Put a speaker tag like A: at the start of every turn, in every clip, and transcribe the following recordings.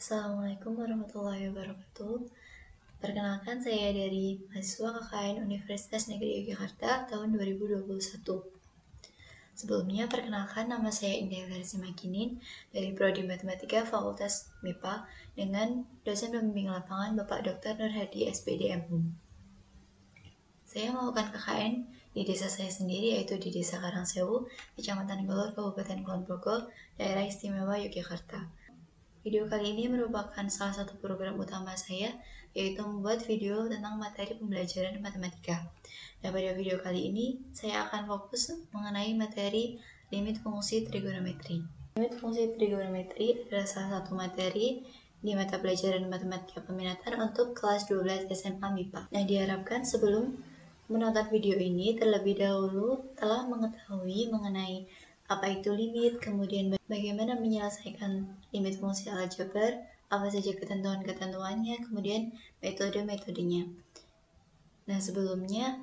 A: Assalamualaikum warahmatullahi wabarakatuh. Perkenalkan, saya dari mahasiswa KKN Universitas Negeri Yogyakarta tahun 2021. Sebelumnya, perkenalkan, nama saya Indah Versi Makinin dari Prodi Matematika Fakultas MIPA dengan dosen pembimbing lapangan Bapak Dr. Nur Hadi SPD MU. Saya melakukan KKN di desa saya sendiri, yaitu di Desa Karangsewu, Kecamatan Golor, Kabupaten Kulon Progo, Daerah Istimewa Yogyakarta. Video kali ini merupakan salah satu program utama saya, yaitu membuat video tentang materi pembelajaran matematika. Dan pada video kali ini, saya akan fokus mengenai materi limit fungsi trigonometri. Limit fungsi trigonometri adalah salah satu materi di mata pelajaran matematika peminatan untuk kelas 12 SMA MIPA. Nah, diharapkan sebelum menonton video ini, terlebih dahulu telah mengetahui mengenai apa itu limit, kemudian bagaimana menyelesaikan limit fungsi aljabar, apa saja ketentuan-ketentuannya, kemudian metode-metodenya. Nah, sebelumnya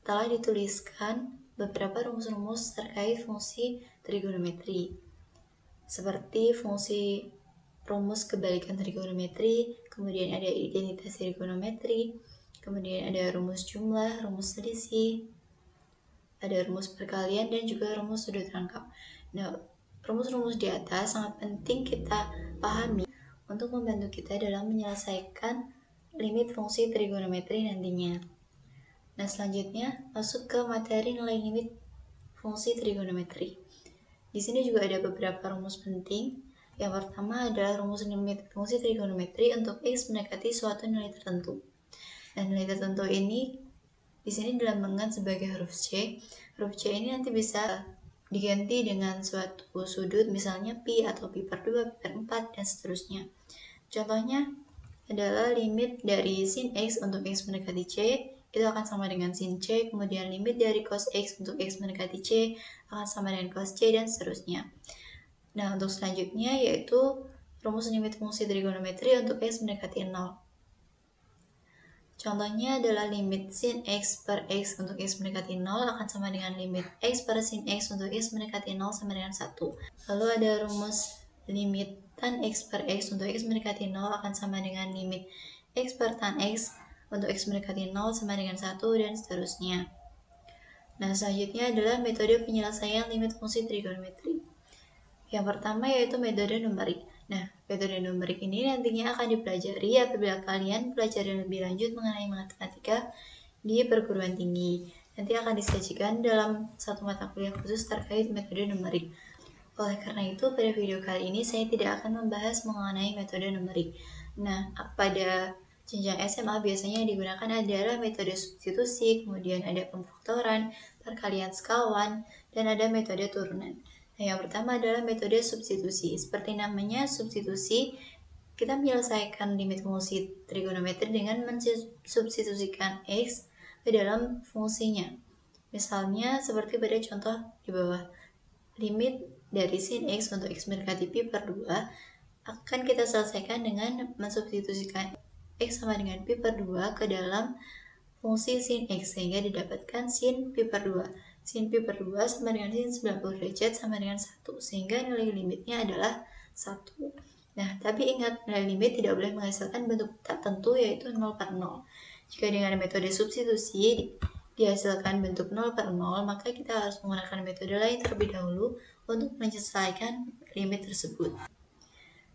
A: telah dituliskan beberapa rumus-rumus terkait fungsi trigonometri, seperti fungsi rumus kebalikan trigonometri, kemudian ada identitas trigonometri, kemudian ada rumus jumlah, rumus selisih, ada rumus perkalian, dan juga rumus sudut rangkap. Nah, rumus-rumus di atas sangat penting kita pahami untuk membantu kita dalam menyelesaikan limit fungsi trigonometri nantinya. Nah, selanjutnya masuk ke materi nilai limit fungsi trigonometri. Di sini juga ada beberapa rumus penting. Yang pertama adalah rumus limit fungsi trigonometri untuk x mendekati suatu nilai tertentu. Dan nilai tertentu ini di sini dilambangkan sebagai huruf C. Huruf C ini nanti bisa diganti dengan suatu sudut, misalnya pi atau pi per 2, pi per 4, dan seterusnya. Contohnya adalah limit dari sin x untuk x mendekati C, itu akan sama dengan sin C, kemudian limit dari cos x untuk x mendekati C akan sama dengan cos C, dan seterusnya. Nah, untuk selanjutnya yaitu rumus limit fungsi trigonometri untuk x mendekati 0. Contohnya adalah limit sin x per x untuk x mendekati 0 akan sama dengan limit x per sin x untuk x mendekati 0 sama dengan 1. Lalu ada rumus limit tan x per x untuk x mendekati 0 akan sama dengan limit x per tan x untuk x mendekati 0 sama dengan 1, dan seterusnya. Nah, selanjutnya adalah metode penyelesaian limit fungsi trigonometri. Yang pertama yaitu metode numerik. Nah, metode numerik ini nantinya akan dipelajari apabila kalian pelajari lebih lanjut mengenai matematika di perguruan tinggi. Nanti akan disajikan dalam satu mata kuliah khusus terkait metode numerik. Oleh karena itu, pada video kali ini saya tidak akan membahas mengenai metode numerik. Nah, pada jenjang SMA biasanya yang digunakan adalah metode substitusi, kemudian ada pemfaktoran, perkalian sekawan, dan ada metode turunan. Nah, yang pertama adalah metode substitusi. Seperti namanya, substitusi, kita menyelesaikan limit fungsi trigonometri dengan mensubstitusikan x ke dalam fungsinya. Misalnya seperti pada contoh di bawah, limit dari sin x untuk x mendekati pi per 2 akan kita selesaikan dengan mensubstitusikan x sama dengan pi per 2 ke dalam fungsi sin x, sehingga didapatkan sin pi per 2. Sin pi per 2 sama dengan sin 90 derajat sama dengan 1, sehingga nilai limitnya adalah 1. Nah, tapi ingat, nilai limit tidak boleh menghasilkan bentuk tak tentu, yaitu 0 per 0. Jika dengan metode substitusi dihasilkan bentuk 0 per 0, maka kita harus menggunakan metode lain terlebih dahulu untuk menyelesaikan limit tersebut.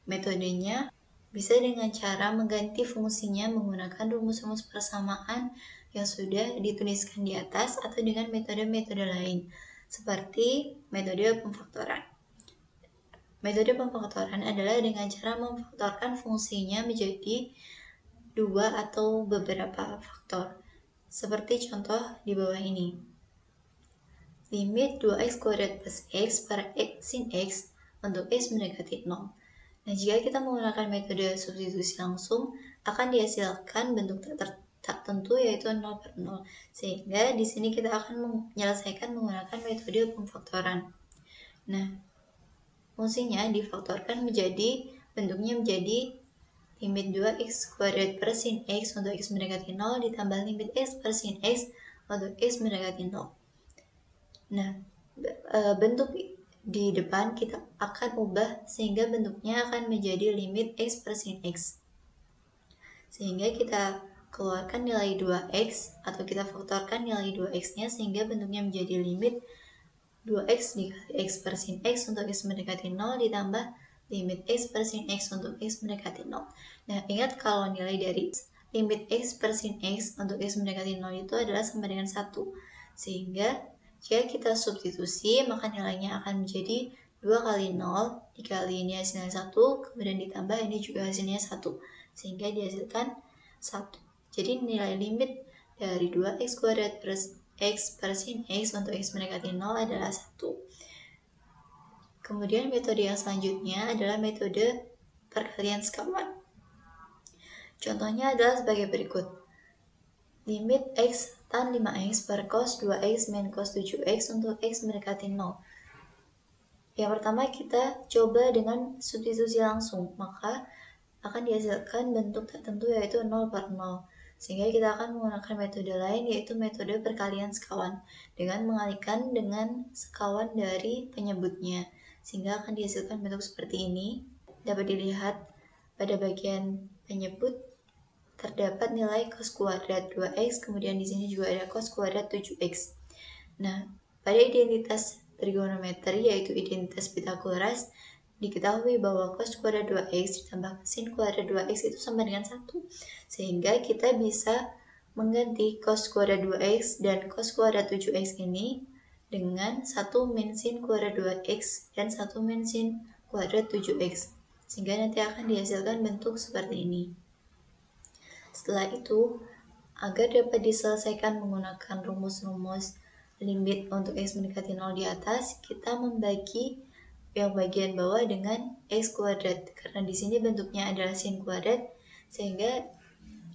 A: Metodenya bisa dengan cara mengganti fungsinya menggunakan rumus-rumus persamaan yang sudah dituliskan di atas, atau dengan metode-metode lain seperti metode pemfaktoran. Metode pemfaktoran adalah dengan cara memfaktorkan fungsinya menjadi 2 atau beberapa faktor. Seperti contoh di bawah ini. Limit 2x kuadrat plus x per x sin x untuk x mendekati 0. Nah, jika kita menggunakan metode substitusi langsung, akan dihasilkan bentuk tak tentu, yaitu 0 per 0. Sehingga di sini kita akan menyelesaikan menggunakan metode pemfaktoran. Nah, fungsinya difaktorkan menjadi, bentuknya menjadi limit 2x kuadrat per sin x untuk x mendekati 0 ditambah limit x per sin x untuk x mendekati 0. Nah, bentuk di depan kita akan ubah sehingga bentuknya akan menjadi limit x per sin x. Sehingga kita keluarkan nilai 2x atau kita faktorkan nilai 2x-nya sehingga bentuknya menjadi limit 2x dikali x per sin x untuk x mendekati 0 ditambah limit x per sin x untuk x mendekati 0. Nah, ingat kalau nilai dari limit x per sin x untuk x mendekati 0 itu adalah sama dengan 1. Sehingga jika kita substitusi, maka nilainya akan menjadi 2 kali 0 dikali ini hasilnya 1, kemudian ditambah ini juga hasilnya 1. Sehingga dihasilkan 1. Jadi nilai limit dari 2x kuadrat plus x per sin x untuk x mendekati 0 adalah 1. Kemudian metode yang selanjutnya adalah metode perkalian sekawan. Contohnya adalah sebagai berikut. Limit x tan 5x per cos 2x min cos 7x untuk x mendekati 0. Yang pertama kita coba dengan substitusi langsung, maka akan dihasilkan bentuk tertentu yaitu 0 per 0. Sehingga kita akan menggunakan metode lain yaitu metode perkalian sekawan dengan mengalihkan dengan sekawan dari penyebutnya. Sehingga akan dihasilkan bentuk seperti ini. Dapat dilihat pada bagian penyebut terdapat nilai cos kuadrat 2x, kemudian di sini juga ada cos kuadrat 7x. Nah, pada identitas trigonometri yaitu identitas Pythagoras, diketahui bahwa cos kuadrat 2x ditambah sin kuadrat 2x itu sama dengan 1. Sehingga kita bisa mengganti cos kuadrat 2x dan cos kuadrat 7x ini dengan 1 min sin kuadrat 2x dan 1 min sin kuadrat 7x. Sehingga nanti akan dihasilkan bentuk seperti ini. Setelah itu, agar dapat diselesaikan menggunakan rumus-rumus limit untuk x mendekati 0 di atas, kita membagi yang bagian bawah dengan x kuadrat. Karena di sini bentuknya adalah sin kuadrat, sehingga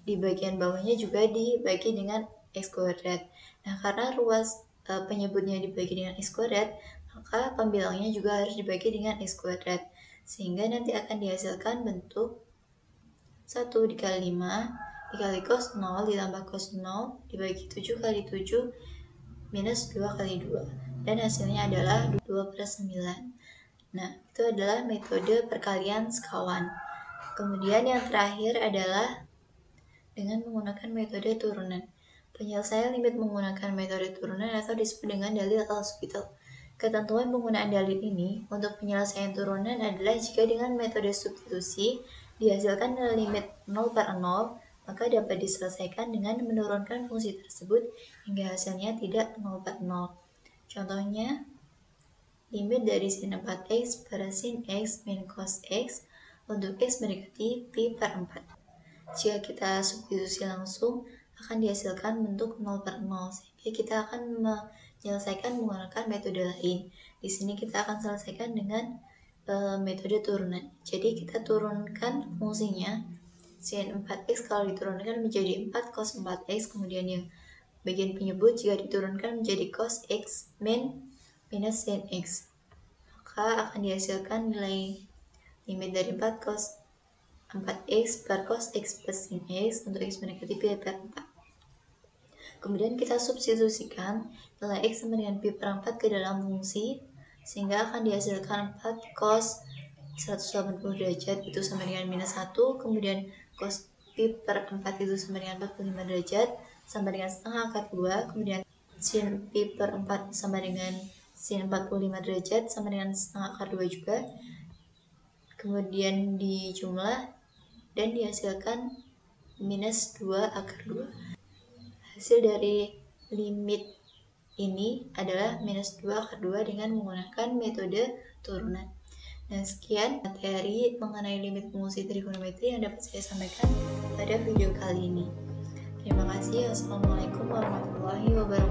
A: di bagian bawahnya juga dibagi dengan x kuadrat. Nah, karena ruas penyebutnya dibagi dengan x kuadrat, maka pembilangnya juga harus dibagi dengan x kuadrat. Sehingga nanti akan dihasilkan bentuk 1 dikali 5 dikali cos 0 ditambah cos 0 dibagi 7 kali 7 minus 2 kali 2. Dan hasilnya adalah 2 per 9. Nah, itu adalah metode perkalian sekawan. Kemudian yang terakhir adalah dengan menggunakan metode turunan. Penyelesaian limit menggunakan metode turunan atau disebut dengan dalil L'Hospital. Ketentuan penggunaan dalil ini untuk penyelesaian turunan adalah jika dengan metode substitusi dihasilkan limit 0 per 0, maka dapat diselesaikan dengan menurunkan fungsi tersebut hingga hasilnya tidak 0 per 0. Contohnya, limit dari sin 4x per sin x min cos x untuk x mendekati pi per 4. Jika kita substitusi langsung, akan dihasilkan bentuk 0 per 0, sehingga kita akan menyelesaikan menggunakan metode lain. Di sini kita akan selesaikan dengan metode turunan. Jadi kita turunkan fungsinya. Sin 4x kalau diturunkan menjadi 4 cos 4x, kemudian yang bagian penyebut jika diturunkan menjadi cos x min minus sin x, maka akan dihasilkan nilai limit dari 4 cos 4x per cos x plus sin x untuk x mendekati pi per 4. Kemudian kita substitusikan nilai x sama dengan pi per 4 ke dalam fungsi, sehingga akan dihasilkan 4 cos 180 derajat itu sama dengan minus 1, kemudian cos pi per 4 itu sama dengan 45 derajat sama dengan setengah akar 2, kemudian sin pi per 4 sama dengan sin 45 derajat sama dengan setengah akar 2 juga, kemudian dijumlah dan dihasilkan minus 2 akar 2. Hasil dari limit ini adalah minus 2 akar 2 dengan menggunakan metode turunan. Nah, sekian materi mengenai limit fungsi trigonometri yang dapat saya sampaikan pada video kali ini. Terima kasih. Assalamualaikum warahmatullahi wabarakatuh.